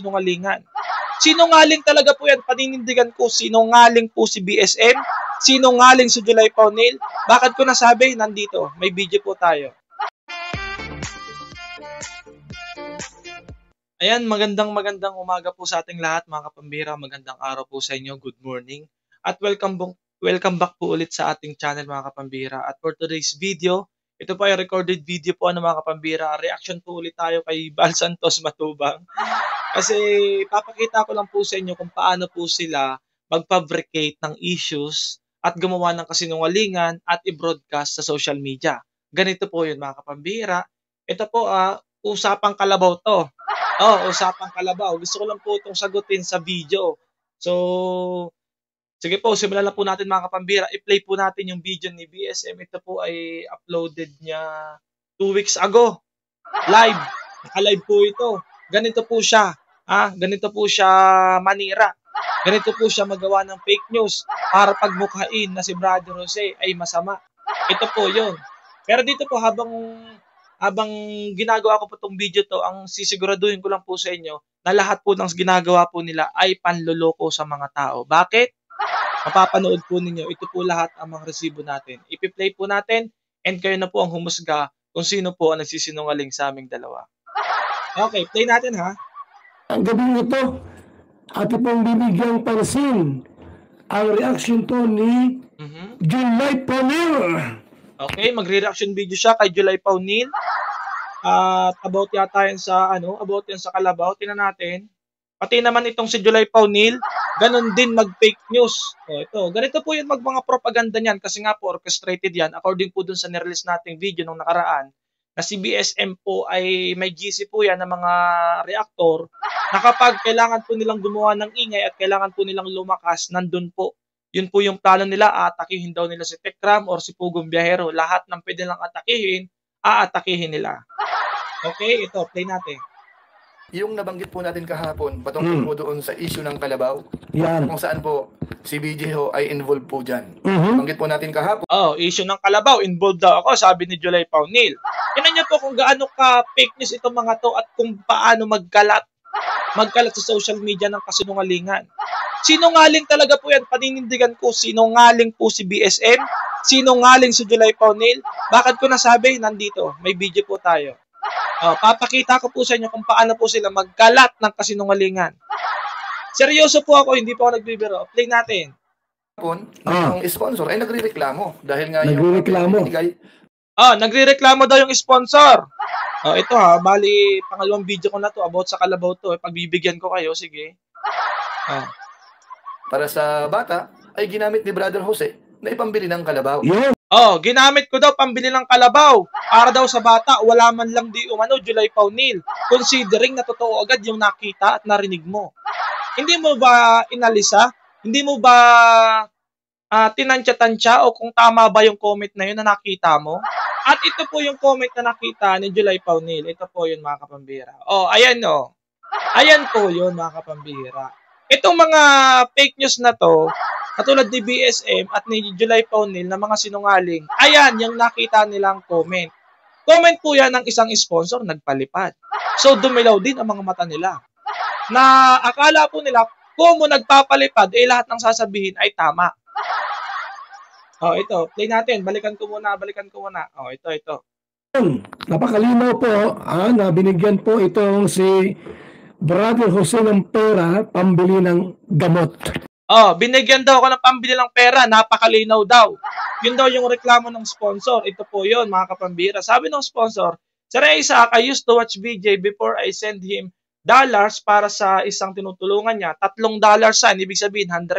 sinungalingan. Sinungaling talaga po yan, paninindigan ko, sinungaling po si BSM, sinungaling si July Paunil. Bakit ko nasabi? Nandito, may video po tayo. Ayan, magandang umaga po sa ating lahat mga kapambira, magandang araw po sa inyo, good morning. At welcome back po ulit sa ating channel mga kapambira. At for today's video, ito po ay recorded video po mga kapambira. Reaction po ulit tayo kay Bal Santos Matubang. Kasi papakita ko lang po sa inyo kung paano po sila mag-fabricate ng issues at gumawa ng kasinungalingan at i-broadcast sa social media. Ganito po yun mga kapambira. Ito po usapang kalabaw to. Usapang kalabaw. Gusto ko lang po itong sagutin sa video. So, sige po, simulan na po natin mga kapambira. I-play po natin yung video ni BSM. Ito po ay uploaded niya 2 weeks ago. Live. Naka-live po ito. Ganito po siya. Ganito po siya manira. Ganito po siya magawa ng fake news para pagmukhain na si Brother Jose ay masama. Ito po yun. Pero dito po habang ginagawa ko po itong video to, ang sisiguraduhin ko lang po sa inyo na lahat po ng ginagawa po nila ay panloloko sa mga tao. Bakit? Mapapanood po ninyo. Ito po lahat ang mga resibo natin. Ipi-play po natin and kayo na po ang humusga kung sino po ang nagsisinungaling sa aming dalawa. Okay, play natin ha. Ang gabing ito, ato pong bibigyan pansin ang reaction to ni July Paunil. Okay, magre-reaction video siya kay July Paunil. At about yata yan sa about yan sa kalabaw. Tingnan natin. Pati naman itong si July Paunil, ganun din mag-fake news. Ganito po yung mga propaganda niyan kasi nga po orchestrated yan according po dun sa nirelease nating video nung nakaraan. Na si BSM po ay may GC po yan ng mga reactor na kapag kailangan po nilang gumawa ng ingay at kailangan po nilang lumakas, nandun po. Yun po yung plano nila, aatakihin daw nila si Tekram or si Pugong Biyahero. Lahat ng pwede lang atakihin, aatakihin nila. Okay, ito, play natin. Yung nabanggit po natin kahapon, patungkol po doon sa issue ng kalabaw, kung saan po si BJ ho ay involved po dyan. Nabanggit po natin kahapon. Issue ng kalabaw, involved daw ako, sabi ni July Paunil. Tingnan niyo po kung gaano ka fake news itong mga to at kung paano magkalat sa social media ng kasinungalingan. Sinungaling talaga po yan, paninindigan ko, sinungaling po si BSM, sinungaling si July Paunil. Bakit ko nasabi? Nandito, may video po tayo. Papakita ko po sa inyo kung paano po sila magkalat ng kasinungalingan. Seryoso po ako, hindi po ako nagbibiro. Play natin. Ang sponsor ay nagrereklamo dahil nga nagrereklamo daw yung sponsor. Ito bali pangalawang video ko na to about sa kalabaw to. Pagbibigyan ko kayo, sige. Para sa bata ay ginamit ni Brother Jose na ipambili ng kalabaw. Ginamit ko daw pambili ng kalabaw. Para daw sa bata, wala man lang di umano, July Paunil. Considering na totoo agad yung nakita at narinig mo. Hindi mo ba inalisa? Hindi mo ba tinansya-tansya o kung tama ba yung comment na yun na nakita mo? At ito po yung comment na nakita ni July Paunil. Ito po yun mga kapambira. Ayan Ayan po yun mga kapambira. Itong mga fake news na to, katulad ni BSM at ni July Paunil na mga sinungaling, ayan yung nakita nilang comment. Comment po yan ng isang sponsor, nagpalipad. So dumilaw din ang mga mata nila. Na akala po nila, kung nagpapalipad, lahat ng sasabihin ay tama. Ito, play natin. Balikan ko muna. Ito. Napakalinaw po, na binigyan po itong si Brother Jose ng pera pambili ng gamot. Binigyan daw ako ng pambili ng pera, napakalinaw daw. Yun daw yung reklamo ng sponsor. Ito po yun, mga kapambira. Sabi ng sponsor, Sir Isaac, I used to watch BJ before I send him dollars para sa isang tinutulungan niya. $3 ibig sabihin $100.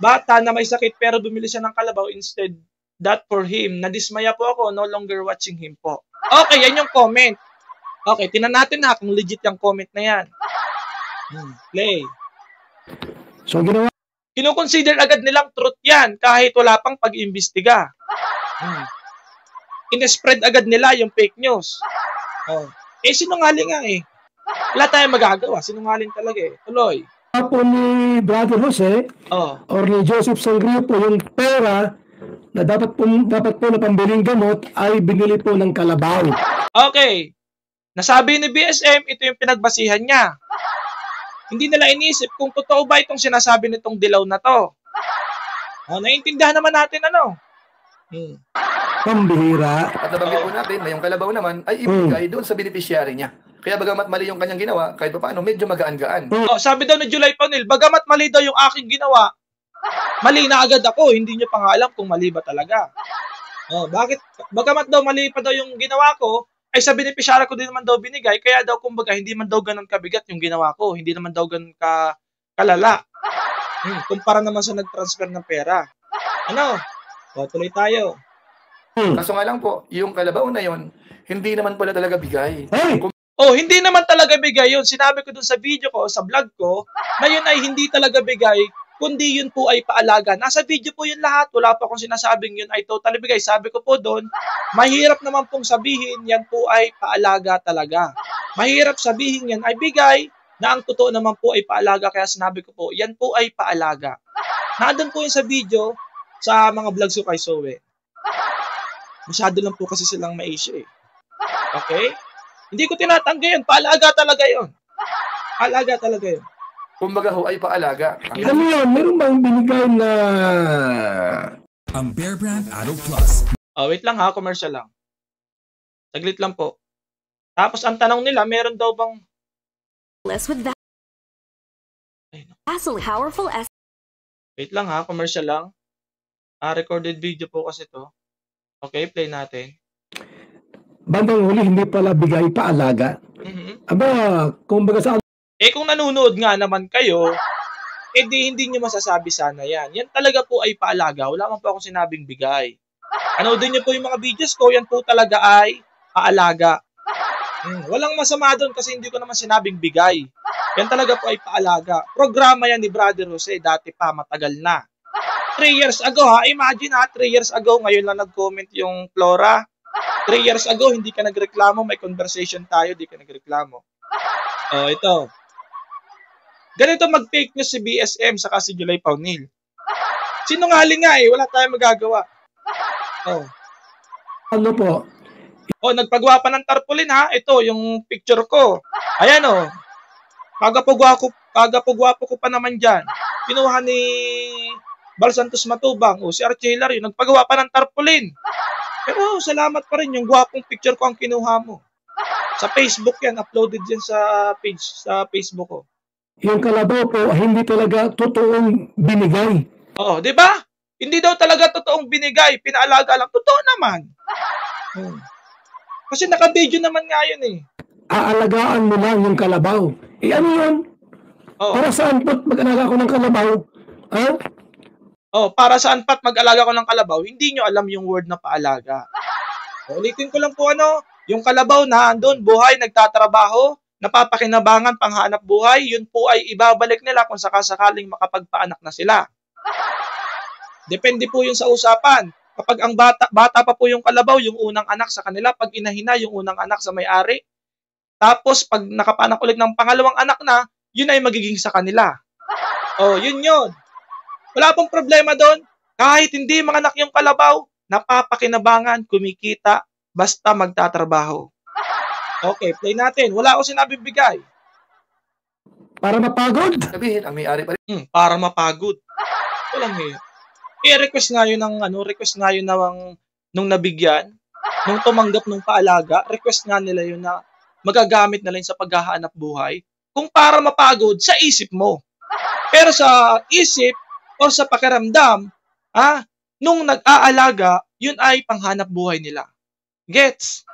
Bata na may sakit pero bumili siya ng kalabaw instead that for him. Nadismaya po ako, no longer watching him po. Okay, yan yung comment. Okay, tinan natin kung legit yung comment na yan. Play. So, Kino-consider agad nilang truth yan kahit wala pang pag-imbestiga. In-spread agad nila yung fake news. Sinungaling nga Wala tayong magagawa. Sinungaling talaga Tuloy. Po ni Brother Jose or ni Joseph Sangrio po yung pera na dapat po na pambiling gamot ay binili po ng kalabaw. Okay. Nasabi ni BSM, ito yung pinagbasihan niya. Hindi nila inisip kung totoo ba itong sinasabi nitong dilaw na to. Naiintindihan naman natin ano. Pambihira. At nabanggit po natin na yung kalabaw naman ay ibigay doon sa beneficiary niya. Kaya bagamat mali yung kanyang ginawa, kahit pa paano, medyo magaan-gaan. Sabi daw ni July Paunil, bagamat mali daw yung aking ginawa, mali na agad ako, hindi niyo pa nga alam kung mali ba talaga. Bakit? Bagamat daw mali pa daw yung ginawa ko, ay sa beneficiary ko din naman daw binigay, kaya daw kumbaga hindi man daw ganun kabigat yung ginawa ko, hindi naman daw ganun kalala. Kumpara naman sa nag-transfer ng pera. Tuloy tayo. Kaso nga lang po, yung kalabaw na yon, hindi naman pala talaga bigay. Hindi naman talaga bigay yun. Sinabi ko dun sa video ko, sa vlog ko, na yun ay hindi talaga bigay, kundi yun po ay paalaga. Nasa video po yun lahat. Wala po akong sinasabing yun ay totally bigay. Sabi ko po doon, mahirap naman pong sabihin yan po ay paalaga talaga. Mahirap sabihin yan ay bigay, na ang totoo naman po ay paalaga. Kaya sinabi ko po, yan po ay paalaga. Nandun po yun sa video, sa mga vlogs ko kay Zoe. Masyado lang po kasi silang ma-issue eh. Okay? Hindi ko tinatanggi yun. Paalaga talaga yun. Paalaga talaga yun. Kumbaga ho ay paalaga. Alam mo yun, meron bang binigay na... Ang Bear Brand Adult Plus. Wait lang ha, commercial lang. Saglit lang po. Tapos ang tanong nila, meron daw bang... Less with Vaseline. Powerful S. Wait lang ha, commercial lang. Recorded video po kasi to. Okay, play natin. Bandang huli, hindi pala bigay paalaga. Aba, kumbaga sa... Kung nanonood nga naman kayo, hindi nyo masasabi sana yan. Yan talaga po ay paalaga. Wala man po akong sinabing bigay. Anoodin nyo po yung mga videos ko, yan po talaga ay paalaga. Walang masama doon kasi hindi ko naman sinabing bigay. Yan talaga po ay paalaga. Programa yan ni Brother Jose, dati pa, matagal na. 3 years ago ha, imagine ha, 3 years ago, ngayon lang nag-comment yung Flora. 3 years ago, hindi ka nagreklamo, may conversation tayo, hindi ka nagreklamo. Ito. Ganito mag-fake news si BSM saka si July Paunil. Sinungaling nga eh, wala tayong magagawa. Ano po? Nagpagawa pa ng tarpaulin ha. Ito, yung picture ko. Ayan Kagapugwapo ko pa naman dyan. Kinuha ni Bal Santos Matubang. Si Archela rin, nagpagawa pa ng tarpaulin. Pero salamat pa rin, yung gwapong picture ko ang kinuha mo. Sa Facebook yan, uploaded yan sa page, sa Facebook ko. Yung kalabaw po, hindi talaga totoong binigay. Di ba? Hindi daw talaga totoong binigay, pinaalaga lang. Totoo naman. Kasi naka-video naman nga yun eh. Aalagaan mo lang yung kalabaw. Ano yun? Para saan po't mag-alaga ko ng kalabaw? Para saan pat mag-alaga ko ng kalabaw, hindi nyo alam yung word na paalaga. Ulitin ko lang po yung kalabaw na andun, buhay, nagtatrabaho, napapakinabangan, panghanap buhay, yun po ay ibabalik nila kung sakasakaling makapagpaanak na sila. Depende po yun sa usapan. Kapag ang bata pa po yung kalabaw, yung unang anak sa kanila, pag inahina yung unang anak sa may-ari, tapos pag nakapanak ulit ng pangalawang anak na, yun ay magiging sa kanila. Yun. Wala pong problema doon. Kahit hindi manganak yung kalabaw, napapakinabangan, kumikita, basta magtatrabaho. Okay, play natin. Wala ako sinabing bigay. Para mapagod? Sabihin, ang may-ari pa rin. Para mapagod. Walang ngayon. I-request nga yun nung nabigyan, nung tumanggap nung paalaga, request nga nila yun na magagamit na lang sa paghahanap buhay. Kung para mapagod, sa isip mo. Pero sa isip o sa pakiramdam, nung nag-aalaga, yun ay panghanap buhay nila. Gets?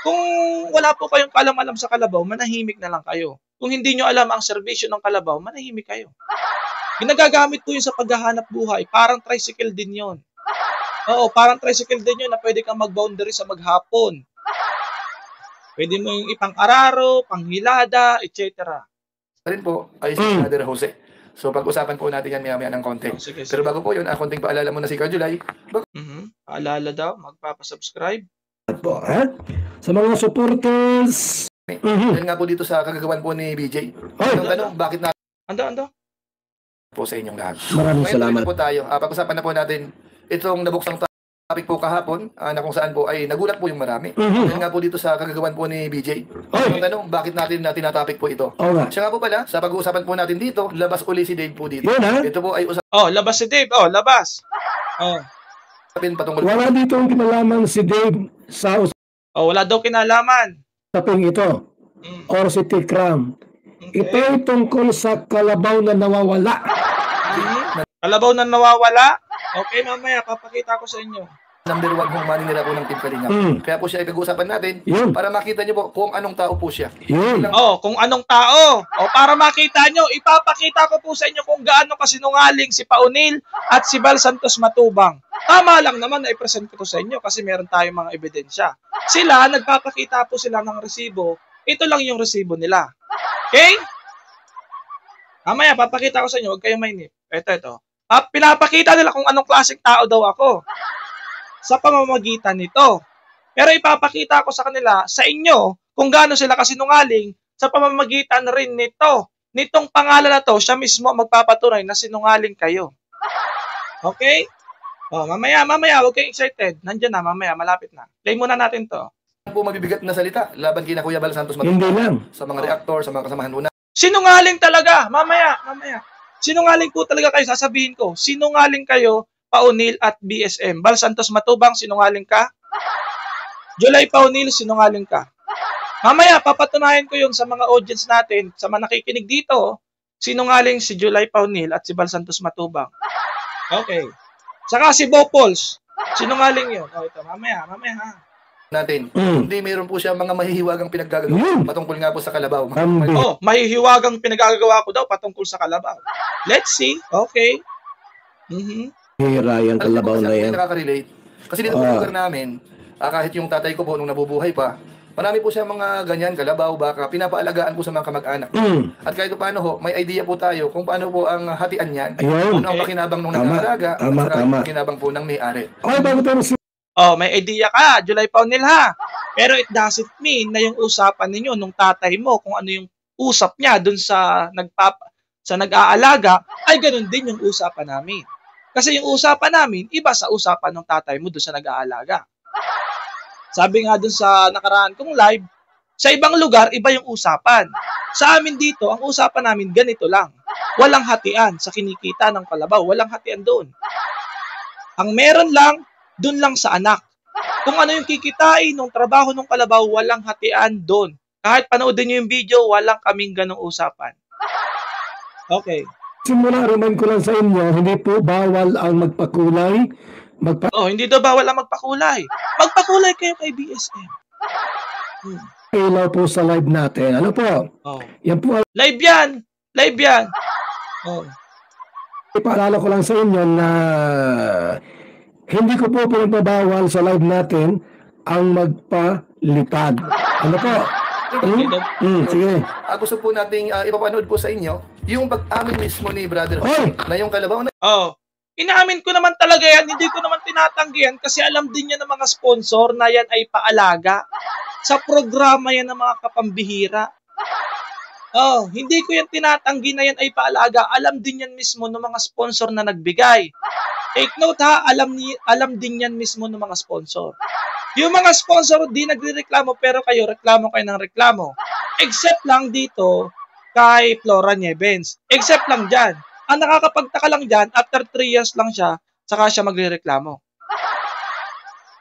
Kung wala po kayong kalam-alam sa kalabaw, manahimik na lang kayo. Kung hindi nyo alam ang serbisyo ng kalabaw, manahimik kayo. Ginagagamit po yun sa paghahanap buhay. Parang tricycle din yun. Parang tricycle din yun na pwede kang mag-boundary sa maghapon. Pwede mo yung ipang-araro, panghilada, etc. Rin po ay si Brother Jose. So pag-usapan po natin yan maya-maya ng konti. Sige. Pero bago po yun, konting paalala muna si July. Paalala daw, magpapasubscribe. Sa mga supporters. Dahil nga po dito sa kagagawan po ni BJ. Tanong, bakit na Ando? po sa inyong lahat. Maraming salamat. Po tayo. Pag-usapan na po natin itong nabuksang topic po kahapon na kung saan po ay nagulat po yung marami. Dahil nga po dito sa kagagawan po ni BJ. Yung tanong, bakit natin tinatopic po ito? Siya nga po pala, sa pag-uusapan po natin dito, labas uli si Dave po dito. Ito po ay labas si Dave. Labas. Patungkol wala dito ang kinalaman si Dave sa wala daw kinalaman. usaping ito. Or si Tikram. Ito ay tungkol sa kalabaw na nawawala. Kalabaw na nawawala? Okay, mamaya papakita ko sa inyo. Number 1 hong money nila po ng Team Kalingap. Kaya po siya ay pag-uusapan natin para makita nyo po kung anong tao po siya. Kung anong tao. Para makita nyo, ipapakita ko po sa inyo kung gaano kasinungaling si Paunil at si Val Santos Matubang. Tama lang naman na i-present ko to sa inyo kasi meron tayong mga ebidensya. Sila, nagpapakita po sila ng resibo. Ito lang yung resibo nila. Okay? Mamaya, papakita ko sa inyo. Huwag kayong mainip. Ito. Pinapakita nila kung anong klaseng tao daw ako sa pamamagitan nito. Pero ipapakita ko sa kanila, sa inyo, kung gaano sila kasinungaling sa pamamagitan rin nito. Nitong pangalan na to, siya mismo magpapatunay na sinungaling kayo. Okay? Mamaya, huwag kayong excited. Nandiyan na, mamaya, malapit na. Play muna natin to. Po mabibigat na salita laban kina Kuya Val Santos Hindi lang. sa mga reactor, sa mga kasamahan muna. Sinungaling talaga. Mamaya. Sinungaling po talaga kayo, sasabihin ko. Sinungaling kayo, Paunil at BSM. Val Santos Matubang, sinungaling ka? July Paunil, sinungaling ka? Mamaya, papatunayan ko yun sa mga audience natin, sa mga nakikinig dito, sinungaling si July Paunil at si Val Santos Matubang. Okay. Saka si Bopols, sinungaling yun. Ito, mamaya ha. Natin. Hindi mayroon po siya mga mahihiwagang pinaggagawa patungkol nga po sa kalabaw. Mahihiwagang pinagagawa ko daw patungkol sa kalabaw. Let's see. Okay. Hira yung kalabaw na yan. Nakaka-relate. Kasi dito po lugar namin, kahit yung tatay ko po nung nabubuhay pa, marami po siya mga ganyan, kalabaw, baka, pinapaalagaan po sa mga kamag-anak. At kahit paano ho, may idea po tayo kung paano po ang hatian yan, ano ang pakinabang nung nag-aalaga, at pakinabang po ng may-ari. May idea ka, July Paunil ha. Pero it doesn't mean na yung usapan ninyo nung tatay mo, kung ano yung usap niya dun sa nag-aalaga, ay ganun din yung usapan namin. Kasi yung usapan namin, iba sa usapan ng tatay mo dun sa nag-aalaga. Sabi nga dun sa nakaraan kong live, sa ibang lugar, iba yung usapan. Sa amin dito, ang usapan namin ganito lang. Walang hatian sa kinikita ng kalabaw. Walang hatian doon. Ang meron lang, doon lang sa anak. Kung ano yung kikitain ng trabaho ng kalabaw, walang hatian doon. Kahit panoodin nyo yung video, walang kaming ganong usapan. Okay. Simula, remind ko lang sa inyo, hindi po bawal ang magpakulay. Hindi daw bawal ang magpakulay. Magpakulay kayo kay BSM. Ilaw po sa live natin. Ano po? Yan po. Live yan. Ipaalala ko lang sa inyo na hindi ko po pinagbabawal sa live natin ang magpalipad. Ano po? Sige. Gusto po nating ipapanood po sa inyo yung pag-amin mismo ni Brother na yung kalabaw na inaamin ko naman talaga yan, hindi ko naman tinatanggi yan kasi alam din yan ng mga sponsor na yan ay paalaga. Sa programa yan ng mga kapambihira. Hindi ko yan tinatanggi na yan ay paalaga. Alam din yan mismo ng mga sponsor na nagbigay. Take note ha, alam din yan mismo ng mga sponsor. Yung mga sponsor di nagrereklamo pero kayo reklamo kayo ng reklamo. Except lang dito kay Flora Nievens. Except lang dyan. Ang nakakapagtaka lang dyan, after 3 years lang siya, saka siya magrereklamo.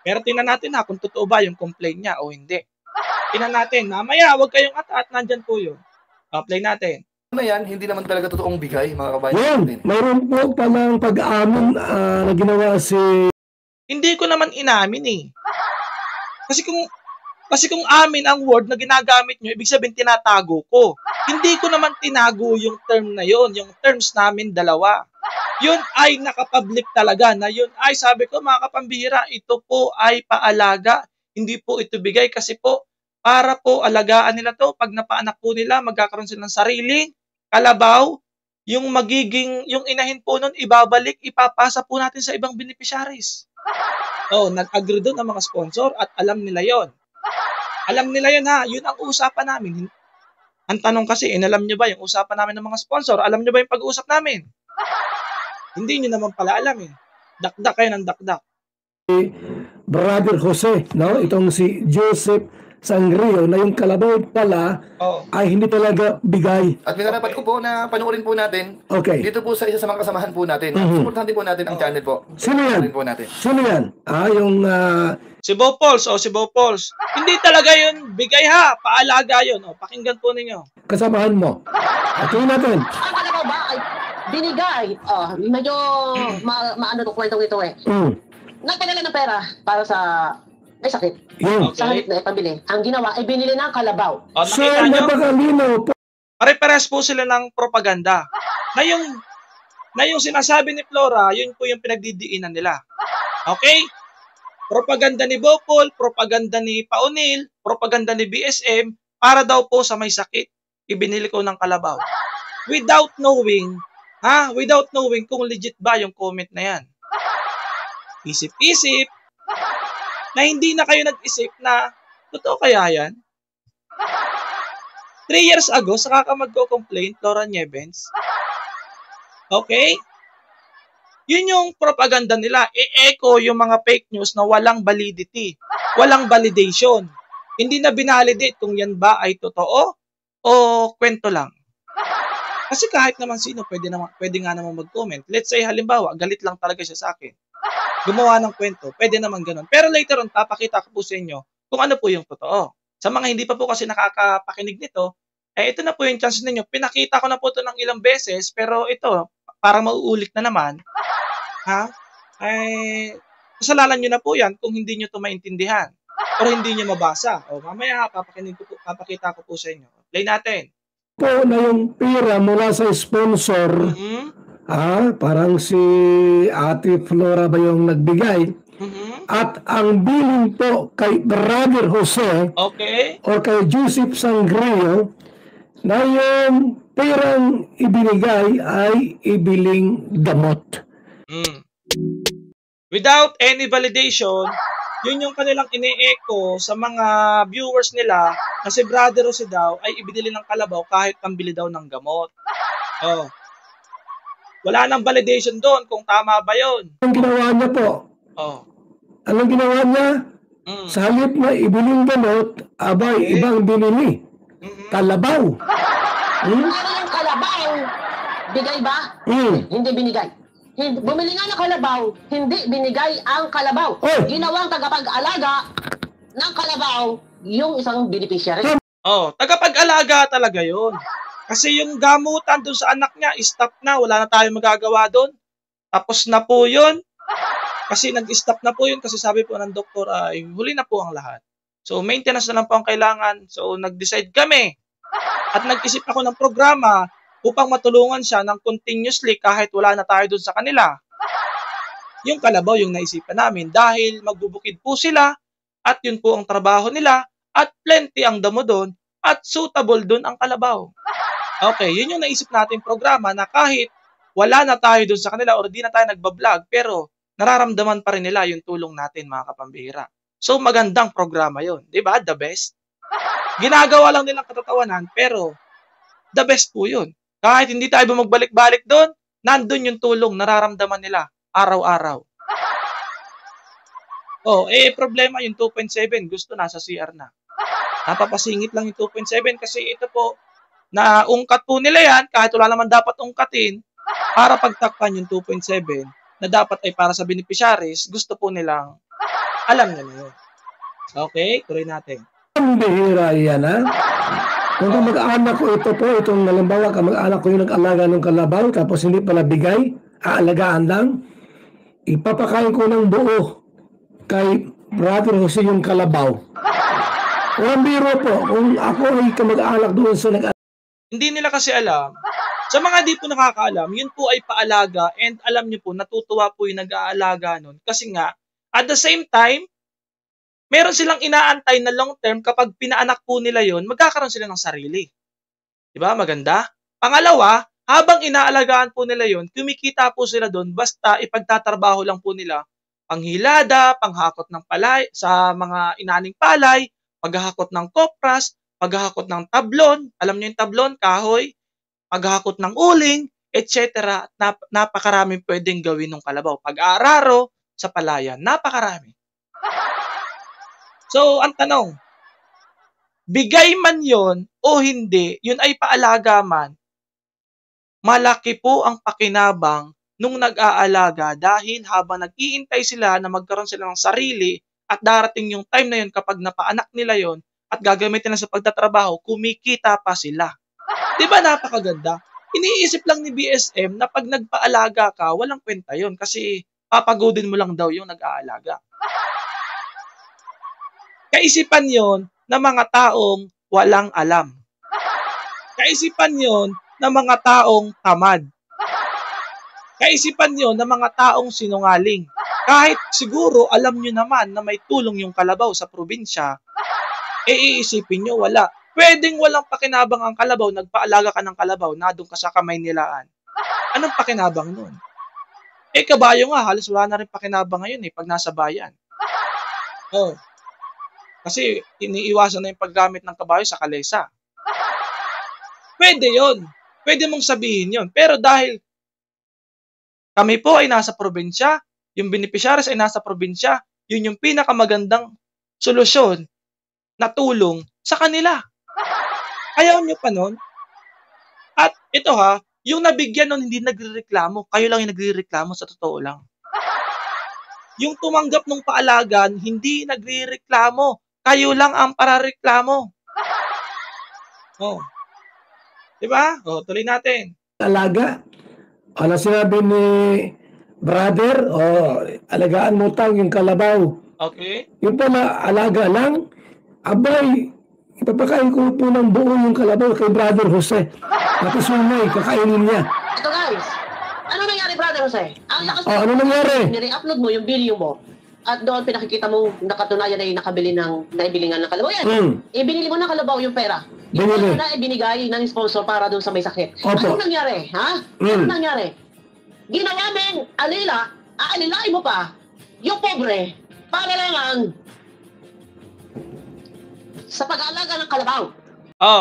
Pero tingnan natin kung totoo ba yung complaint niya o hindi. Tingnan natin. Mamaya, huwag kayong at nandyan po yun. Play natin. Ano yan, hindi naman talaga totoong bigay, mga kabayan natin. Mayroon po palang pag-amin na ginawa si... Hindi ko naman inamin eh. Kasi kung amin ang word na ginagamit nyo, ibig sabihin tinatago ko. Hindi ko naman tinago yung term na yon, yung terms namin dalawa. Yun ay nakapublic talaga na yun ay sabi ko mga kapambihira, ito po ay paalaga. Hindi po ito bigay kasi po para po alagaan nila to. Pag napaanak po nila, magkakaroon sila ng sariling kalabaw. Yung inahin po nun, ibabalik, ipapasa po natin sa ibang beneficiaries. Nag-agree doon ang mga sponsor at alam nila yon. Alam nila yun ha, yun ang usapan namin. Ang tanong kasi, alam nyo ba yung usapan namin ng mga sponsor? Alam nyo ba yung pag-uusap namin? Hindi nyo naman pala alam eh. Dakdak kayo ng dakdak. Brother Jose, no? Itong si Joseph Sangrio na yung kalabaw pala ay hindi talaga bigay. At minarapat ko po na panoorin po natin dito po sa isa sa mga kasamahan po natin. Supportahan din po natin ang channel po. Sino yan? Po natin. Sino yan? Yung... Si Bo Pauls, si Bo Pauls. Hindi talaga yun bigay ha, paalaga yun. Pakinggan po ninyo. Kasamahan mo. Atuloy natin. Ang kalabaw ba ay binigay? Medyo maano to kwentong ito eh. Nagpadala ng pera para sa may sakit. Sa halip na ipabili. Ang ginawa ay binili ng kalabaw. So, napakalinaw po. Pare-pares po sila ng propaganda. Na yung sinasabi ni Flora, yun po yung pinagdidiinan nila. Okay? Propaganda ni Bopol, propaganda ni Paunil, propaganda ni BSM, para daw po sa may sakit, ibinili ko ng kalabaw. Without knowing kung legit ba yung comment na yan. Isip-isip, na hindi na kayo nag-isip na, totoo kaya yan? 3 years ago, saka ka magko-complain, Flora Nievens. Okay? Yun yung propaganda nila. I-echo yung mga fake news na walang validity. Walang validation. Hindi na binalidate kung yan ba ay totoo o kwento lang. Kasi kahit naman sino, pwede nga naman mag-comment. Let's say, halimbawa, galit lang talaga siya sa akin. Gumawa ng kwento. Pwede naman ganun. Pero later on, papakita ko po sa inyo kung ano po yung totoo. Sa mga hindi pa po kasi nakakapakinig nito, ito na po yung chance ninyo. Pinakita ko na po ito ng ilang beses, pero ito, para mauulit na naman, kasalanan nyo na po yan kung hindi nyo ito maintindihan o hindi nyo mabasa. Mamaya, papakita ko po sa inyo. Play natin. Po na yung pera mula sa sponsor, parang si Ate Flora ba yung nagbigay? At ang billing po kay Brother Jose or kay Joseph Sangrio na yung perang ibinigay ay ibiling gamot. Without any validation, yun yung kanilang ine-echo sa mga viewers nila na si Brother Jose daw ay ibinili ng kalabaw kahit pambili daw ng gamot. Wala nang validation doon kung tama ba yun. Anong ginawa niya po? Anong ginawa niya? Sa halip na ibiling gamot, ibang binili. Kalabaw. Ano yung kalabaw? Bigay ba? Hindi binigay. Bumili nga ng kalabaw, hindi binigay ang kalabaw. Ginawang tagapag-alaga ng kalabaw yung isang beneficiary. Tagapag-alaga talaga yun. Kasi yung gamutan doon sa anak niya, stop na. Wala na tayong magagawa doon. Tapos na po yun. Kasi nag-stop na po yun. Kasi sabi po ng doktor, ay huli na po ang lahat. So, maintenance na lang po ang kailangan. So, nag-decide kami. At nag-isip ako ng programa upang matulungan siya ng continuously kahit wala na tayo doon sa kanila. Yung kalabaw yung naisipan namin dahil magbubukid po sila at yun po ang trabaho nila at plenty ang damo doon at suitable doon ang kalabaw. Okay, yun yung naisip natin programa na kahit wala na tayo doon sa kanila or di na tayo nagbablog pero nararamdaman pa rin nila yung tulong natin mga kapambihira. So magandang programa yun, di ba? The best. Ginagawa lang nilang katatawanan pero the best po yun. Kahit hindi tayo magbalik-balik doon, nandun yung tulong nararamdaman nila araw-araw. Problema yung 2.7, gusto nasa CR na. Napapasingit lang yung 2.7 kasi ito po, naungkat po nila yan, kahit wala naman dapat ungkatin, para pagtakpan yung 2.7 na dapat ay para sa beneficiaries, gusto po nilang alam nila yun. Okay, tuloy natin. Ang bihira yan, ha? Kung mag-anak ko ito po, itong halimbawa, mag-anak ko yung nag-alaga ng kalabaw, tapos hindi pala bigay, aalagaan lang, ipapakain ko ng buo kay Brother Jose yung kalabaw. Ang biro po, kung ako ay mag-anak doon sa hindi nila kasi alam. Sa mga di po nakakaalam, yun po ay paalaga and alam niyo po, natutuwa po yung nag-aalaga nun. Kasi nga, at the same time, meron silang inaantay na long term kapag pinaanak po nila yon, magkakaroon sila ng sarili. Diba? Maganda. Pangalawa, habang inaalagaan po nila yon, kumikita po sila doon basta ipagtatrabaho lang po nila panghilada, panghakot ng palay, sa mga inaning palay, paghahakot ng kopras, paghahakot ng tablon, alam niyo yung tablon, kahoy, paghahakot ng uling, etc. Napakaraming pwedeng gawin ng kalabaw. Pag-aararo, sa palayan. Napakarami. So, ang tanong, bigay man yon o hindi, yun ay paalaga man, malaki po ang pakinabang nung nag-aalaga dahil habang nag-iintay sila na magkaroon sila ng sarili at darating yung time na yun kapag napaanak nila yon at gagamitin na sa pagtatrabaho, kumikita pa sila. Di ba napakaganda? Iniisip lang ni BSM na pag nagpaalaga ka, walang kwenta yun kasi papagodin mo lang daw yung nag-aalaga. Kaisipan yon ng mga taong walang alam. Kaisipan yon ng mga taong tamad. Kaisipan yon ng mga taong sinungaling. Kahit siguro alam nyo naman na may tulong yung kalabaw sa probinsya, iisipin nyo wala. Pwedeng walang pakinabang ang kalabaw, nagpaalaga ka ng kalabaw, nadong ka sa kamay nilaan. Anong pakinabang nun? Kabayo nga, halos wala na rin pakinabang ngayon pag nasa bayan. Oh. Kasi iniiwasan na yung paggamit ng kabayo sa kalesa. Pwede yon. Pwede mong sabihin yon. Pero dahil kami po ay nasa probinsya, yung beneficiaries ay nasa probinsya, yun yung pinakamagandang solusyon na tulong sa kanila. Ayaw nyo pa nun? At ito yung nabigyan nun hindi nagrereklamo. Kayo lang yung nagrereklamo sa totoo lang. Yung tumanggap ng paalagan, hindi nagrereklamo. Kayo lang ang parareklamo. Oh. Diba? Oh, tuloy natin. Alaga. Ano sinabi ni brother? Alagaan mo tang yung kalabaw. Okay. Yung pala, alaga lang. Abay, ipapakain ko po ng buo yung kalabaw kay Brother Jose. Tapos may kakainin niya. Ito guys, ano nangyari Brother Jose? Ang lakas ano nangyari? Nire-upload mo yung video mo at doon pinakikita mo nakatunayan na naibili nga ng kalabaw yan. Ibinili mo ng kalabaw yung pera. Binili. Yung na ibinigay ng sponsor para doon sa may sakit. Opo. Ano nangyari? Ano nangyari? Ginawa mong aalilain mo pa yung pobre para lang sa pag-aalaga ng kalabaw.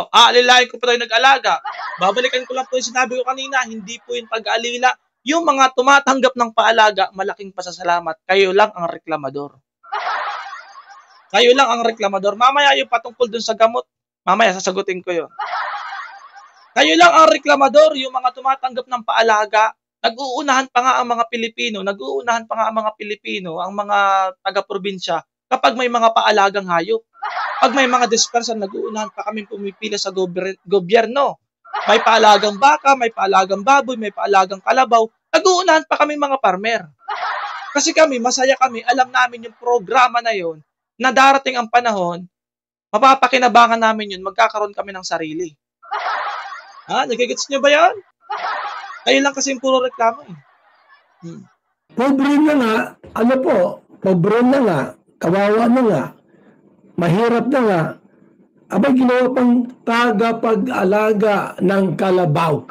Aalilain ko pa tayo nag-alaga. Babalikan ko lang po yung sinabi ko kanina, hindi po yung pag-aalila. Yung mga tumatanggap ng paalaga, malaking pasasalamat. Kayo lang ang reklamador. Kayo lang ang reklamador. Mamaya yung patungkol dun sa gamot, mamaya sasagutin ko yun. Kayo lang ang reklamador, yung mga tumatanggap ng paalaga. Nag-uunahan pa nga ang mga Pilipino, ang mga taga-probinsya, kapag may mga paalagang hayop. Pag may mga dispenser, nag-uunahan pa kami pumipila sa gobyerno. May paalagang baka, may paalagang baboy, may paalagang kalabaw. Nag-uunahan pa kami mga farmer. Kasi kami, masaya kami, alam namin yung programa na yon, na darating ang panahon, mapapakinabangan namin yun, magkakaroon kami ng sarili. Nagigits nyo ba yan? Kayo lang kasi yung puro reklamo Pobre na nga, pobre na nga, kawawa na nga, mahirap na nga, abay ginawa pang tagapag-alaga ng kalabaw.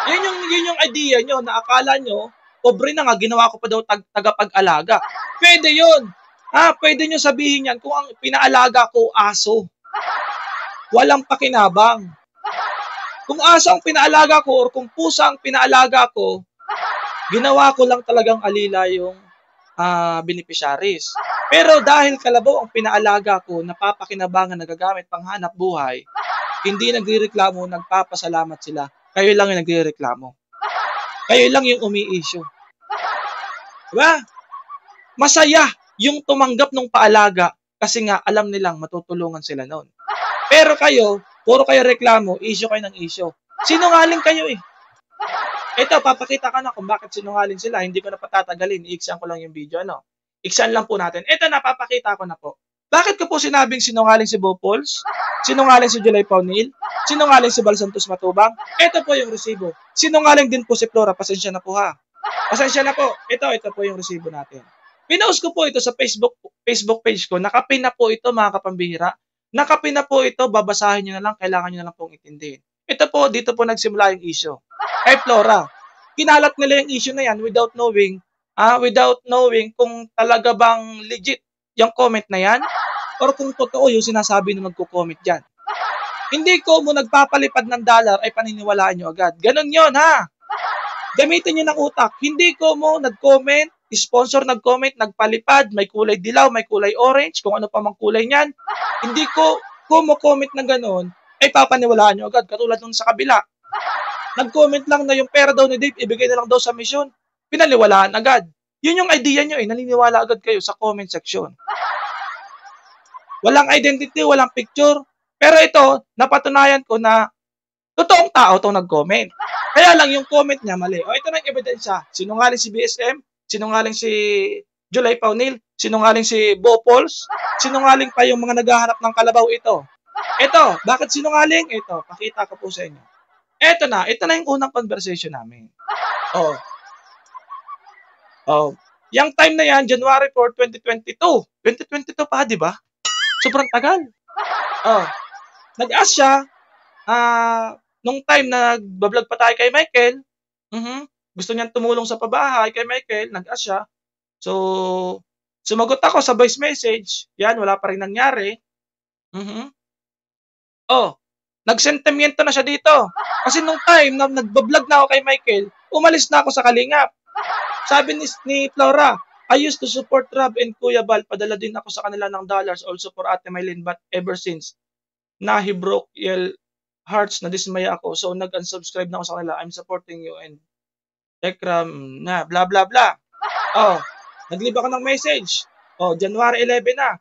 Yun yung idea nyo, na akala nyo, pobre na nga, ginawa ko pa daw tagapag-alaga. Pwede yun. Pwede nyo sabihin yan kung ang pinaalaga ko aso. Walang pakinabang. Kung aso ang pinaalaga ko or kung pusa ang pinaalaga ko, ginawa ko lang talagang alila yung beneficiaries. Pero dahil kalabaw ang pinaalaga ko, napapakinabangan, nagagamit panghanap buhay, hindi nagrereklamo, nagpapasalamat sila. Kayo lang yung nagrereklamo. Kayo lang yung umi-issue. Diba? Masaya yung tumanggap ng paalaga kasi nga alam nilang matutulungan sila noon. Pero kayo, puro kayo reklamo, issue kayo ng issue. Sinungaling kayo Ito, papakita ka na kung bakit sinungaling sila. Hindi ko na patatagalin. I-exam ko lang yung video. Exam lang po natin. Ito, napapakita ko na po. Bakit ko po sinabing sinungaling si Bopols? Sinungaling si July Paunil? Sinungaling si Bal Santos Matubang? Ito po yung resibo. Sinungaling din po si Flora. Pasensya na po Pasensya na po. Ito po yung resibo natin. Pinost ko po ito sa Facebook page ko. Nakapin na po ito mga kapambihira. Nakapin na po ito. Babasahin nyo na lang. Kailangan nyo na lang pong itindihin. Ito po, dito po nagsimula yung issue. Kay Flora. Kinalat nila yung issue na yan without knowing kung talaga bang legit yung comment na yan or kung totoo yung sinasabi na magko-comment dyan. Hindi ko mo nagpapalipad ng dollar ay paniniwalaan nyo agad. Ganon yon Gamitin nyo ng utak. Hindi ko mo nag-comment sponsor nag-comment, nagpalipad, may kulay dilaw, may kulay orange, kung ano pa mang kulay niyan. Hindi ko comment na gano'n, ay papaniwalaan nyo agad. Katulad nung sa kabila. Nag-comment lang na yung pera daw ni Dave, ibigay na lang daw sa misyon. Pinaniwalaan agad. Yun yung idea nyo eh, naniniwala agad kayo sa comment section. Walang identity, walang picture. Pero ito, napatunayan ko na totoong tao itong nag-comment. Kaya lang yung comment niya mali. O ito na yung ebidensya. Sinungaling si BSM, sinungaling si July Paunil, sinungaling si Bo Pauls, sinungaling pa yung mga naghahanap ng kalabaw ito. Ito, bakit sinungaling? Ito, pakita ko po sa inyo. Ito na yung unang conversation namin. Yung time na yan, January 4, 2022. 2022 pa, di ba? Sobrang tagal. Nag-ask siya, nung time na nagbablog pa tayo kay Michael, gusto niyang tumulong sa pabahay kay Michael, nag-ask siya. So, sumagot ako sa voice message. Yan, wala pa rin nangyari. Nagsentimiento na siya dito. Kasi nung time na nagbablog na ako kay Michael, umalis na ako sa Kalingap. Sabi ni Flora, I used to support Rob and Kuya Bal. Padala din ako sa kanila ng dollars also for Ate Maylin. But ever since na he broke hearts, na dismaya ako. So nag-unsubscribe na ako sa kanila. I'm supporting you and Tekram na blah blah blah. Naglib ako ng message. January 11 na.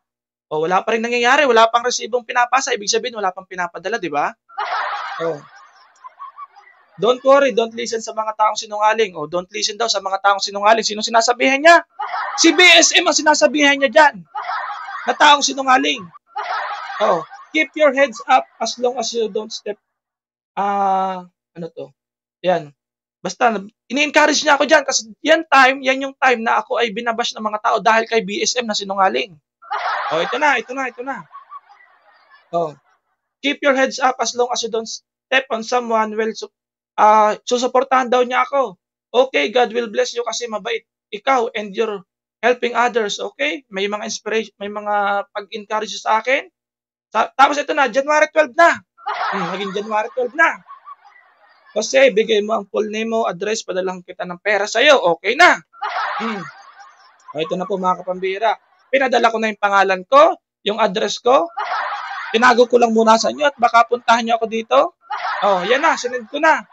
Wala pa rin nangyayari. Wala pang resibong pinapasa. Ibig sabihin, wala pang pinapadala, di ba? Don't worry, don't listen sa mga taong sinungaling. Don't listen daw sa mga taong sinungaling. Sino sinasabihan niya? Si BSM ang sinasabihan niya dyan. Na taong sinungaling. Keep your heads up as long as you don't step. Yan. Basta, ini-encourage niya ako dyan kasi yan yung time na ako ay binabash ng mga tao dahil kay BSM na sinungaling. Ito na. Keep your heads up as long as you don't step on someone susuportahan daw niya ako. Okay, God will bless you kasi mabait ikaw and you're helping others. Okay? May mga inspiration, may mga pag-encourage sa akin. Tapos ito na, January 12 na. Naging January 12 na. Kasi bigay mo ang full name mo, address, padalahan kita ng pera sa'yo. Okay na. Ito na po mga kapambira. Pinadala ko na yung pangalan ko, yung address ko. Tinago ko lang muna sa inyo at baka puntahan nyo ako dito. Yan na, sinend ko na.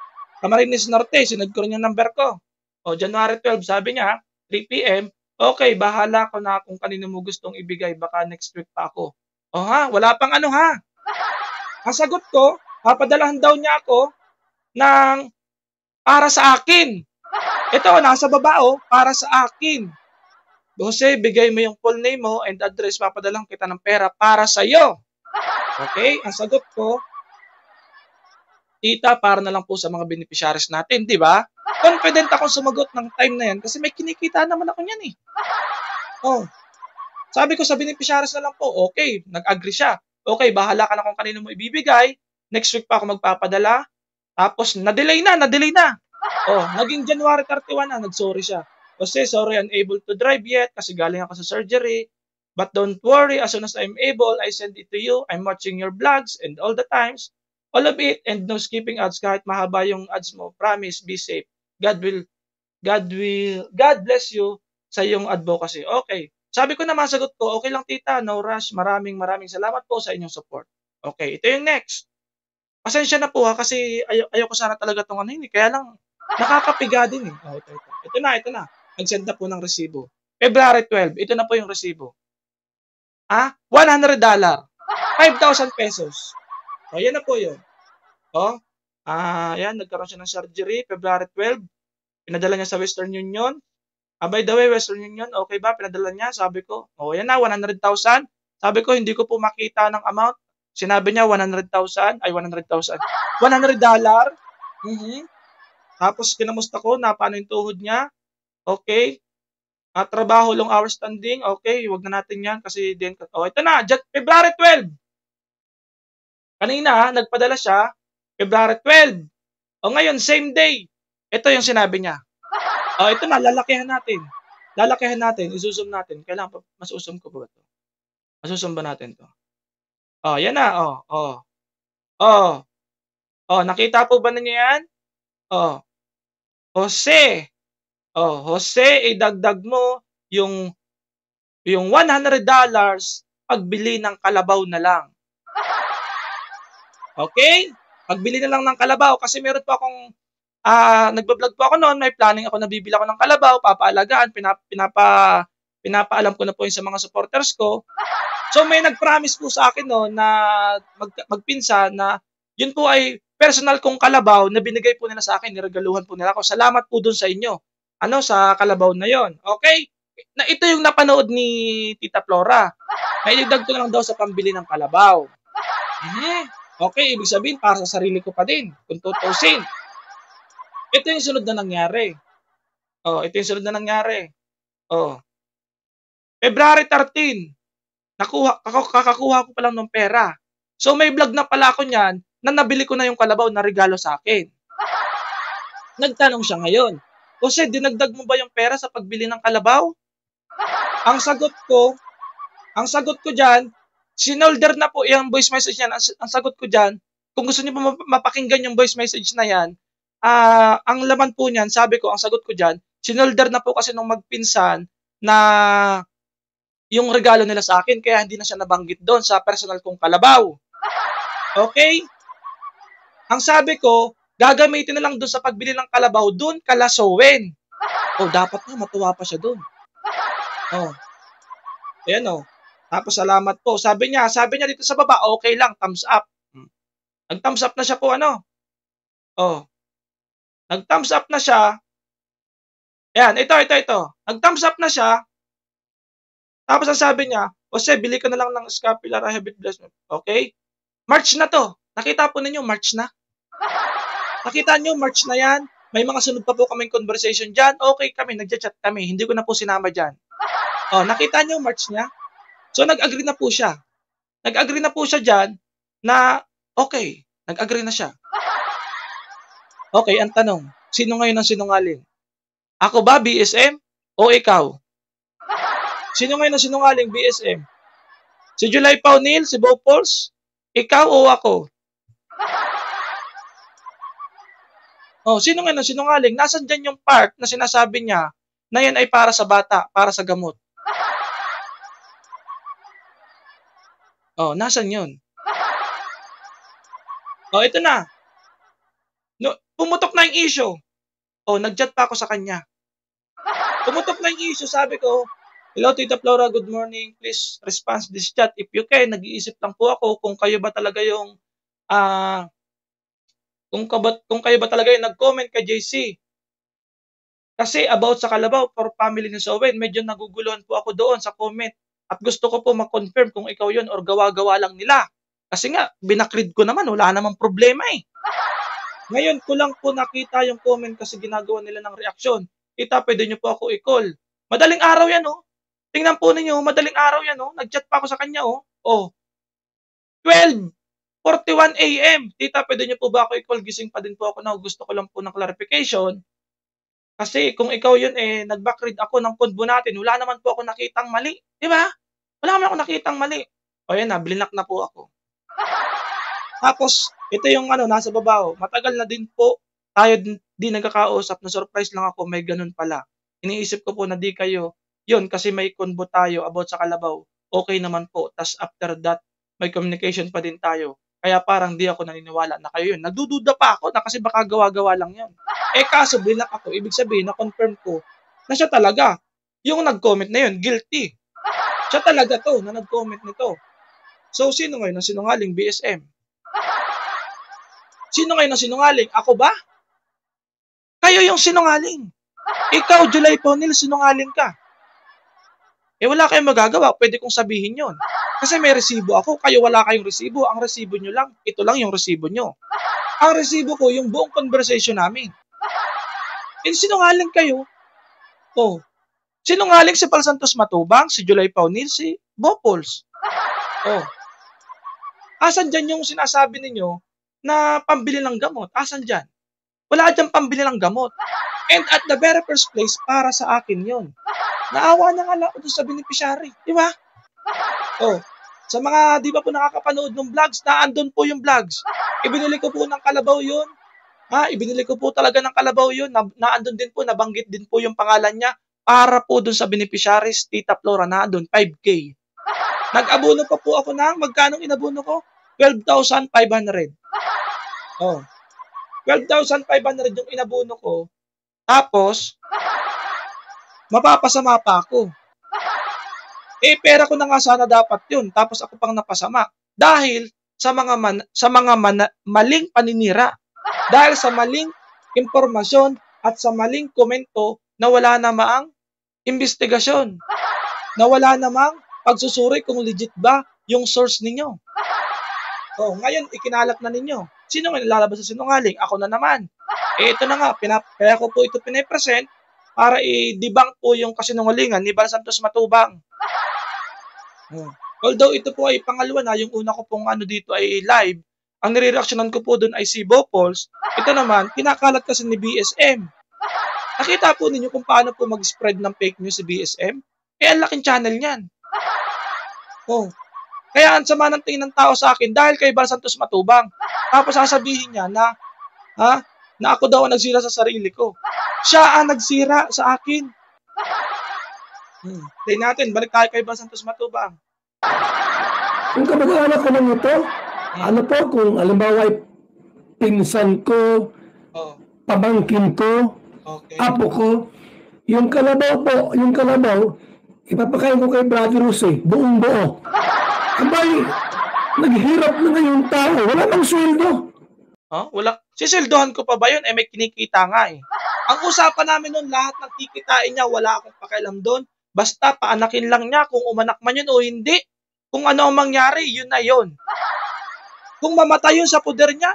Camarines Norte, sinend ko rin yung number ko. January 12, sabi niya, 3 p.m. Okay, bahala ko na kung kanino mo gustong ibigay. Baka next week pa ako. Wala pang ano ha. Ang sagot ko, papadalahan daw niya ako ng para sa akin. Ito, nasa baba para sa akin. Jose, bigay mo yung full name mo and address, papadalahan kita ng pera para sa'yo. Okay, ang sagot ko, tita, para na lang po sa mga beneficiaries natin, di ba? Confident akong sumagot ng time na yan kasi may kinikita naman ako niyan eh. Sabi ko sa beneficiaries na lang po, okay, nag-agree siya. Okay, bahala ka na kung kanino mo ibibigay. Next week pa ako magpapadala. Tapos, na-delay na. Naging January 31 na, nag-sorry siya. Kasi, sorry, unable to drive yet kasi galing ako sa surgery. But don't worry, as soon as I'm able, I send it to you. I'm watching your vlogs and all the times. All of it and no skipping ads kahit mahaba yung ads mo. Promise, be safe. God bless you sa iyong advocacy. Okay. Sabi ko naman, sagot ko, okay lang tita, no rush. Maraming salamat po sa inyong support. Okay, ito yung next. Pasensya na po kasi ayaw ko sana talaga itong ano yun. Kaya lang, nakakapiga din eh. Ito na. Nag-send na po ng resibo. February 12, ito na po yung resibo. $100. 5,000 pesos. Yan na po yun. Yan, nagkaroon siya ng surgery, February 12. Pinadala niya sa Western Union. By the way, Western Union, okay ba? Pinadala niya, sabi ko, yan na, 100,000. Sabi ko, hindi ko po makita ng amount. Sinabi niya, 100,000. $100. Tapos, kinamusta ko, paano yung tuhod niya. Okay. Trabaho, long hours standing. Okay, wag na natin yan kasi din. Ito na, February 12. Kanina, nagpadala siya, February 12. Ngayon, same day. Ito yung sinabi niya. Ito na, lalakihan natin. I-zoom natin. Kailangan pa, mas-zoom ko ba ito? Mas-zoom ba natin to? Yan na, nakita po ba ninyo yan? Jose, Oh, Jose, idagdag mo yung $100 pagbili ng kalabaw na lang. Okay? Pagbili na lang ng kalabaw kasi meron pa akong nagba-vlog po ako noon, may planning ako na bibili ako ng kalabaw, papaalagaan, pinapaalam ko na po yun sa mga supporters ko. So may nag-promise po sa akin no na magpinsan na yun po ay personal kong kalabaw na binigay po nila sa akin, niregaluhan po nila ako. Salamat po dun sa inyo. Sa kalabaw na yon. Okay? Na ito yung napanood ni Tita Flora. Naidagdag ko na lang daw sa pambili ng kalabaw. Okay, ibig sabihin para sa sarili ko pa din, kung tutusin. Ito yung sunod na nangyari. February 13, kakakuha ko pa lang ng pera. So may vlog na pala ako niyan na nabili ko na yung kalabaw na regalo sa akin. Nagtanong siya ngayon, Jose, dinagdag mo ba yung pera sa pagbili ng kalabaw? Ang sagot ko dyan, sinolder na po yung voice message niyan. Ang sagot ko dyan, kung gusto niyo pa mapakinggan yung voice message na yan, ang laman po niyan, ang sagot ko dyan, sinolder na po kasi nung magpinsan na yung regalo nila sa akin, kaya hindi na siya nabanggit doon sa personal kong kalabaw. Okay? Ang sabi ko, gagamitin na lang doon sa pagbili ng kalabaw, doon kalasowin. Dapat na, matuwa pa siya doon. Ayan Tapos salamat po. Sabi niya dito sa baba, okay lang, thumbs up. Nag-thumbs up na siya po, Nag-thumbs up na siya. Ayan, ito. Nag-thumbs up na siya. Tapos ang sabi niya, Jose, bili ka na lang ng scapular habit blessment. Okay? March na to. Nakita po ninyo, March na. Nakita niyo, March na yan. May mga sunod pa po kaming conversation dyan. Okay kami, nagchat kami. Hindi ko na po sinama dyan. Nakita niyo, March niya. So, nag-agree na po siya. Nag-agree na po siya dyan na, okay, nag-agree na siya. Okay, ang tanong, sino ngayon ang sinungaling? Ako ba, BSM? O ikaw? Sino ngayon ang sinungaling, BSM? Si July Paunil, si Bopols? Ikaw o ako? Sino ngayon ang sinungaling? Nasaan dyan yung part na sinasabi niya na yan ay para sa bata, para sa gamot? Nasaan yun? Ito na. Pumutok na yung issue. Nag-chat pa ako sa kanya. Pumutok na yung issue. Sabi ko, hello Tita Flora, good morning. Please respond this chat. If you can, nag-iisip lang po ako kung kayo ba talaga yung nag-comment kay JC. Kasi about sa kalabaw for family ni Sowen, medyo naguguluhan po ako doon sa comment. At gusto ko po mag-confirm kung ikaw yun or gawa-gawa lang nila. Kasi nga, binakrid ko naman, wala namang problema eh. Ngayon ko lang po nakita yung comment kasi ginagawa nila ng reaksyon. Tita, pwede nyo po ako i-call. Madaling araw yan Tingnan po ninyo, madaling araw yan Nag-chat pa ako sa kanya 12:41 AM. Tita, pwede nyo po ba ako i-call? Gising pa din po ako na gusto ko lang po ng clarification. Kasi kung ikaw yun nag-backread ako ng convo natin, wala naman po ako nakitang mali. Di ba? Wala naman ako nakitang mali. Yan na, blinak na po ako. Tapos, ito yung nasa baba Matagal na din po tayo di nagkakausap. Na-surprise lang ako, may ganun pala. Iniisip ko po na di kayo. Yun, kasi may convo tayo about sa kalabaw. Okay naman po. Tas after that, may communication pa din tayo. Kaya parang di ako naniniwala na kayo yun. Nagdududa pa ako na kasi baka gawa-gawa lang yan. Kaso blinak ako. Ibig sabihin, na-confirm ko na siya talaga. Yung nag-comment na yun, guilty. Siya talaga to na nag-comment nito. So, sino ngayon ang sinungaling? BSM. Sino ngayon ang sinungaling? Ako ba? Kayo yung sinungaling. Ikaw, July Paunil, sinungaling ka. Wala kayong magagawa. Pwede kong sabihin yon. Kasi may resibo ako. Kayo wala kayong resibo. Ang resibo nyo lang, ito lang yung resibo nyo. Ang resibo ko, yung buong conversation namin. Sinungaling kayo. Sinungaling si Pal Santos Matubang, si July Paunil, si Bopols. Asan dyan yung sinasabi ninyo na pambili ng gamot? Asan dyan? Wala dyan pambili ng gamot. And at the very first place, para sa akin yon. Naawa na nga lang ako sa beneficiary. Di ba? Sa mga di ba po nakakapanood ng vlogs, naandun po yung vlogs. Ibinili ko po ng kalabaw yun. Ibinili ko po talaga ng kalabaw yun. Naandun din po, nabanggit din po yung pangalan niya para po dun sa beneficiaries, Tita Flora, naandun, 5K. Nag-abono pa po ako ng, magkano inabono ko? 12,500. 12,500 yung inabono ko. Tapos, mapapasama pa ako. Pera ko na nga sana dapat yun. Tapos ako pang napasama. Dahil sa mga maling paninira. Dahil sa maling impormasyon at sa maling komento na wala namang investigasyon. Na wala namang pagsusuri kung legit ba yung source ninyo. Ngayon, ikinalat na ninyo. Sino nga nilalabas sa sinungaling? Ako na naman. Ito na nga, kaya ko po ito pinipresent para i-debunk po yung kasinungalingan ni Bal Santos Matubang. Although ito po ay pangalawa na, yung una ko pong dito ay live, ang nire-reactionan ko po doon ay si Bopols. Ito naman, kinakalat kasi ni BSM. Nakita po ninyo kung paano po mag-spread ng fake news si BSM? Ang laking channel niyan. Kaya ang sama ng tingin ng tao sa akin dahil kay Bal Santos Matubang. Tapos sasabihin niya na ako daw ang nagsira sa sarili ko. Siya ang nagsira sa akin. Tayo natin, balik tayo kay Bal Santos Matubang. Kung kamag-anak ko lang ito, kung alimbawa ay pinsan ko, pamangkin ko, apo ko, yung kalabaw, ipapakain ko kay Brother Jose, buong buo. Abay, naghirap na ngayong tao, wala nang sweldo. Wala. Sisildohan ko pa ba yun? May kinikita nga eh. Ang usapan namin nun, lahat ng kikitain niya, wala akong pakialam doon. Basta paanakin lang niya kung umanak man yun o hindi. Kung ano ang mangyari, yun na yun. Kung mamatay yun sa poder niya,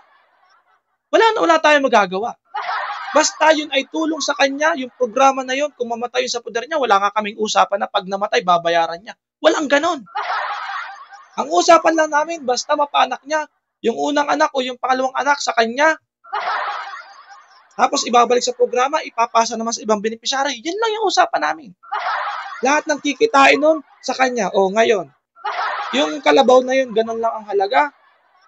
wala tayong magagawa. Basta yun ay tulong sa kanya, yung programa na yun, kung mamatay yun sa poder niya, wala nga kaming usapan na pag namatay, babayaran niya. Walang ganon. Ang usapan lang namin, basta mapaanak niya, yung unang anak o yung pangalawang anak sa kanya. Tapos ibabalik sa programa, ipapasa naman sa ibang beneficiary. Yan lang yung usapan namin. Lahat ng kikitain nun sa kanya. Ngayon, yung kalabaw na yun, ganun lang ang halaga.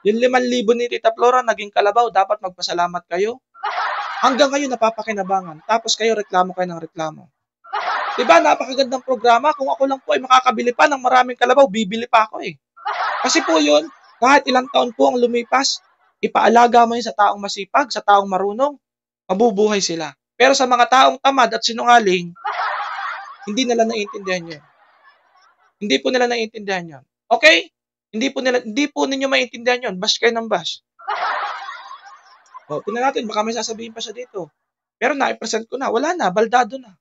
Yung 5,000 ni Tita Flora, naging kalabaw, dapat magpasalamat kayo. Hanggang ngayon, napapakinabangan. Tapos kayo, reklamo kayo ng reklamo. Diba, napakagandang programa. Kung ako lang po ay makakabili pa ng maraming kalabaw, bibili pa ako eh. Kasi po yun, kahit ilang taon po ang lumipas, ipaalaga mo yun sa taong masipag, sa taong marunong, mabubuhay sila. Pero sa mga taong tamad at sinungaling, hindi nila naiintindihan yun. Hindi po nila naiintindihan yun. Okay? Hindi po ninyo maiintindihan yun. Bash kayo ng bash. Tingnan natin, baka may sasabihin pa siya dito. Pero na-present ko na, wala na, baldado na.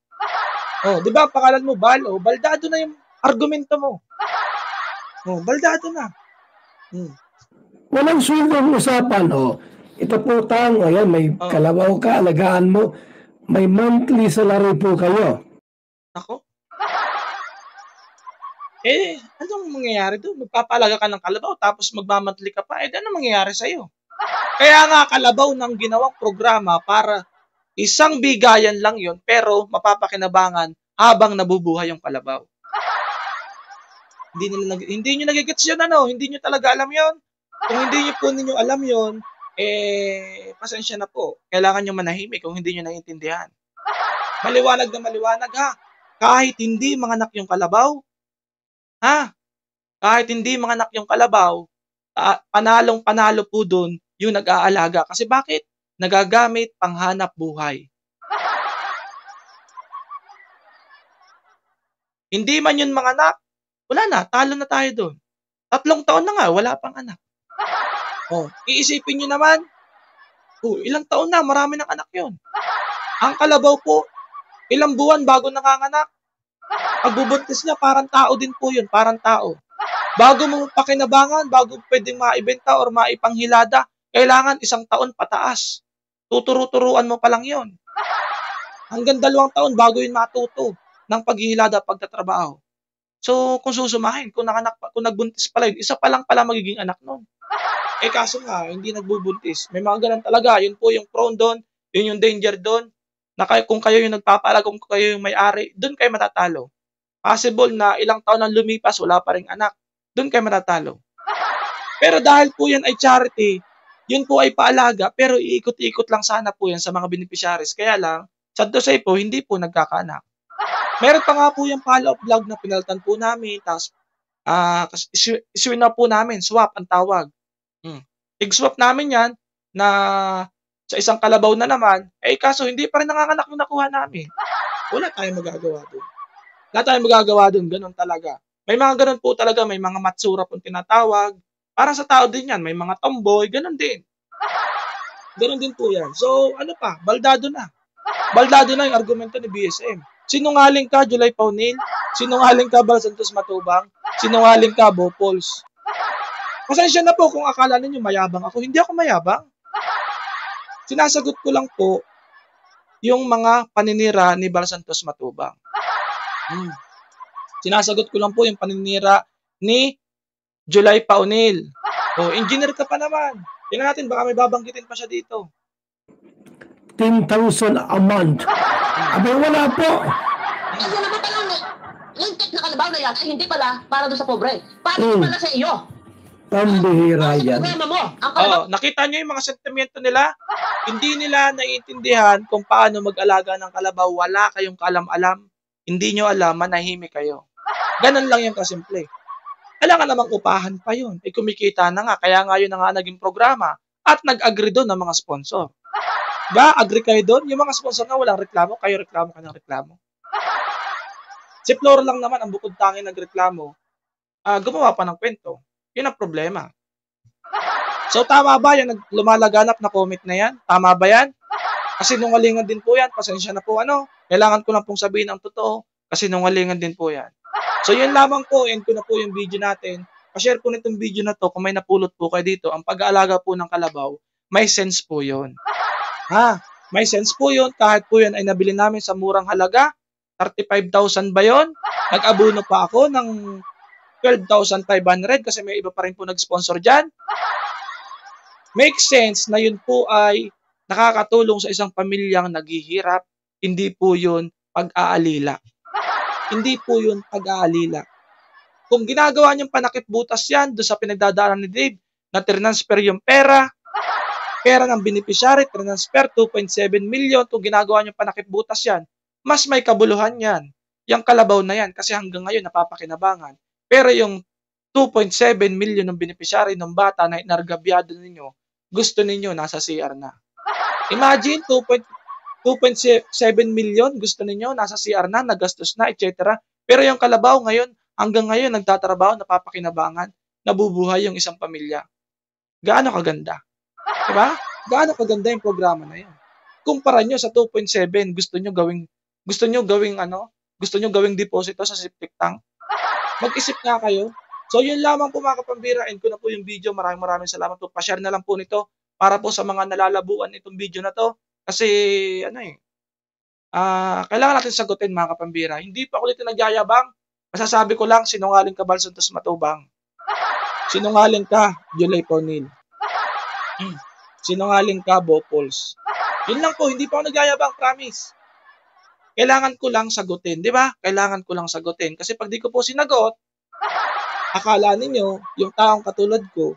Di ba, pangalan mo, Bal? Baldado na yung argumento mo. Baldado na. Walang sweldo ang usapan. Ito po ayan, may kalabaw ka, alagaan mo. May monthly salary po kayo. Ako? Anong mangyayari doon? Magpapaalaga ka ng kalabaw, tapos magmamantli ka pa. Anong mangyayari sa'yo? Kaya nga kalabaw ng ginawang programa para isang bigayan lang yon, pero mapapakinabangan habang nabubuhay yung kalabaw. Hindi nyo nagigets yun, hindi nyo talaga alam yon. Kung hindi nyo po ninyo alam yon, pasensya na po. Kailangan nyo manahimik kung hindi nyo naiintindihan. Maliwanag na maliwanag ha. Kahit hindi manganak yung kalabaw, kahit hindi manganak yung kalabaw, panalong-panalo po dun yung nag-aalaga. Kasi bakit? Nagagamit panghanap buhay. Hindi man yun manganak, wala na, talo na tayo dun. 3 taon na nga, wala pang anak. Iisipin nyo naman, ilang taon na, marami ng anak yun. Ang kalabaw po, ilang buwan bago nanganganak. Pagbubuntis niya, parang tao din po yun, parang tao. Bago mo pakinabangan, bago pwedeng maibenta or maipanghilada, kailangan 1 taon pataas. Tuturo-turuan mo pa lang yun. Hanggang 2 taon bago yun matuto ng paghihilada, pagtatrabaho. So, kung susumahin, kung nagbuntis pala yun, isa pa lang pala magiging anak nun. Kaso nga, hindi nagbubuntis. May mga ganun talaga. Yun po yung prone doon, yun yung danger doon. Na kung kayo yung nagpapaalaga, kung kayo yung may-ari, doon kayo matatalo. Possible na ilang taon nang lumipas, wala pa ring anak. Doon kayo matatalo. Pero dahil po yan ay charity, yun po ay paalaga, pero iikot-ikot lang sana po yan sa mga beneficiaries. Kaya lang, sad to say po, hindi po nagkakaanak. Meron pa nga po yung follow-up vlog na pinalitan po namin, tapos issue na po namin, swap ang tawag. Ig-swap namin yan na sa isang kalabaw na naman, kaso hindi pa rin nanganganak yung nakuha namin. Wala tayong magagawa doon. Wala tayong magagawa doon, ganun talaga. May mga ganun po talaga, may mga matsura pong tinatawag. Para sa tao din yan, may mga tomboy, ganun din. Ganun din po yan. So, ano pa, baldado na. Baldado na yung argumento ni BSM. Sinungaling ka, July Paunil. Sinungaling ka, Bal Santos Matubang. Sinungaling ka, Bopols. Pasensya na po kung akala ninyo mayabang ako. Hindi ako mayabang. Sinasagot ko lang po yung mga paninira ni Bal Santos Matubang. Sinasagot ko lang po yung paninira ni July Paunil. Engineer ka pa naman. Tingnan natin, baka may babanggitin pa siya dito. 10,000 a month. Abay, wala po. Kasi naman pala, lintik na kalabaw na yan, ay hindi pala para doon sa pobre. Para pala sa iyo. Pambihira yan. Problema mo. Ang kalabaw. Nakita nyo yung mga sentimento nila? Hindi nila naiintindihan kung paano mag-alaga ng kalabaw. Wala kayong kaalam-alam. Hindi nyo alam, manahimik kayo. Ganun lang yung kasimple. Kailangan namang upahan pa yun. Kumikita na nga. Kaya nga yun na nga naging programa. At nag-agree doon ng mga sponsor. Agree kayo doon? Yung mga sponsor na walang reklamo, kayo reklamo ka ng reklamo. Si Flora lang naman ang bukod tanging nagreklamo. Gumawa pa ng kwento. Yun ang problema. So tama ba yan? Lumalaganap na comment na yan? Tama ba yan? Kasi nungalingan din po yan. Pasensya na po Kailangan ko lang pong sabihin ang totoo. Kasi nungalingan din po yan. So yun lamang po. End ko na po yung video natin. Pa-share po nitong video na to kung may napulot po kayo dito. Ang pag-aalaga po ng kalabaw, may sense po yun. May sense po yun. Kahit po yun ay nabili namin sa murang halaga. 35,000 ba yun? Nag-abuno pa ako ng 12,500 kasi may iba pa rin po nag-sponsor dyan. Make sense na yun po ay nakakatulong sa isang pamilyang naghihirap. Hindi po yun pag-aalila. Hindi po yun pag-aalila. Kung ginagawa niyong panakip butas yan doon sa pinagdadaanan ni Dave, na transfer yung pera ng beneficiary, transfer 2.7 million, kung ginagawa niyong panakip butas yan, mas may kabuluhan yan. Yung kalabaw na yan kasi hanggang ngayon napapakinabangan. Pero yung 2.7 million ng beneficiary ng bata na inargabyado ninyo, gusto ninyo nasa CR na. Imagine, 2.7 million gusto ninyo nasa CR na, nagastos na, etc. Pero yung kalabaw ngayon, hanggang ngayon nagtatrabaho, napapakinabangan, nabubuhay yung isang pamilya. Gaano kaganda? Diba? Gaano kaganda yung programa na yun? Kumpara nyo sa 2.7, gusto nyo gawing deposito sa septic tank? Mag-isip nga kayo. So yun lamang po mga kapambira. End ko na po yung video. Maraming salamat po. Pa-share na lang po nito para po sa mga nalalabuan itong video na to. Kasi kailangan natin sagutin mga kapambira. Hindi pa ako dito nagyayabang. Masasabi ko lang, sinungaling ka Bal Santos Matubang. Sinungaling ka July Paunil. Sinungaling ka Bopols. Yun lang po, hindi pa ako nagyayabang, promise. Kailangan ko lang sagutin, di ba? Kailangan ko lang sagutin. Kasi pag di ko po sinagot, akala ninyo, yung taong katulad ko,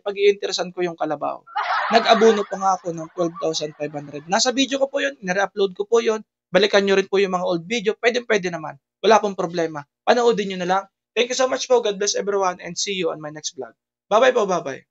pag-iinteresan ko yung kalabaw. Nag-abuno pa nga ako ng 12,500. Nasa video ko po yun, nire-upload ko po yun. Balikan nyo rin po yung mga old video. Pwede naman. Wala pong problema. Panoodin nyo na lang. Thank you so much po. God bless everyone and see you on my next vlog. Bye-bye po, bye-bye.